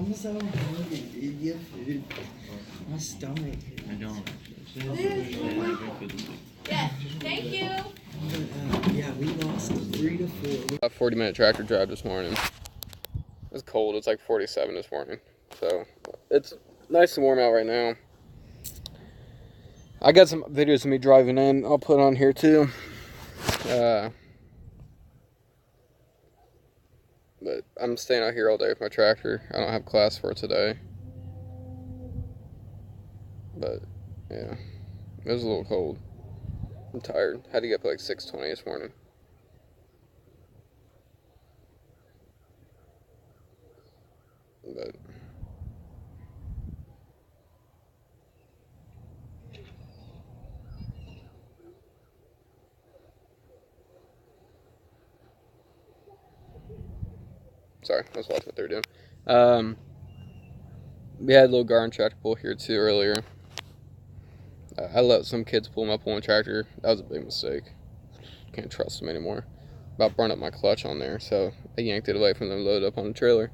I'm so hungry, dude. Get food. My stomach. I don't. Yes, thank you. Yeah, we lost 3 to 4. A 40-minute tractor drive this morning. It's cold. It's like 47 this morning. So it's nice and warm out right now. I got some videos of me driving in. I'll put on here too. But I'm staying out here all day with my tractor. I don't have class for today. But yeah, it was a little cold. I'm tired. Had to get up at like 6:20 this morning. But sorry, I was watching what they were doing. We had a little garden tractor pull here too earlier. I let some kids pull them up on a tractor. That was a big mistake. Can't trust them anymore. About burned up my clutch on there, so I yanked it away from them, loaded up on the trailer.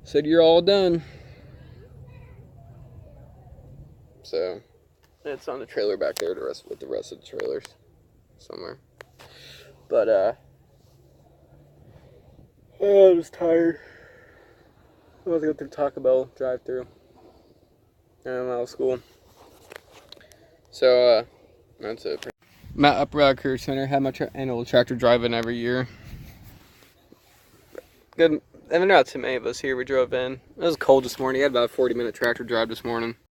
Said, "You're all done." So it's on the trailer back there, with the rest of the trailers somewhere. But I was tired. I was going through Taco Bell drive-through, and I'm out of school. So that's it. I'm at Upper Valley Career Center. Had my annual tractor drive-in every year. Good. And there are not too many of us here. We drove in. It was cold this morning. I had about a 40-minute tractor drive this morning.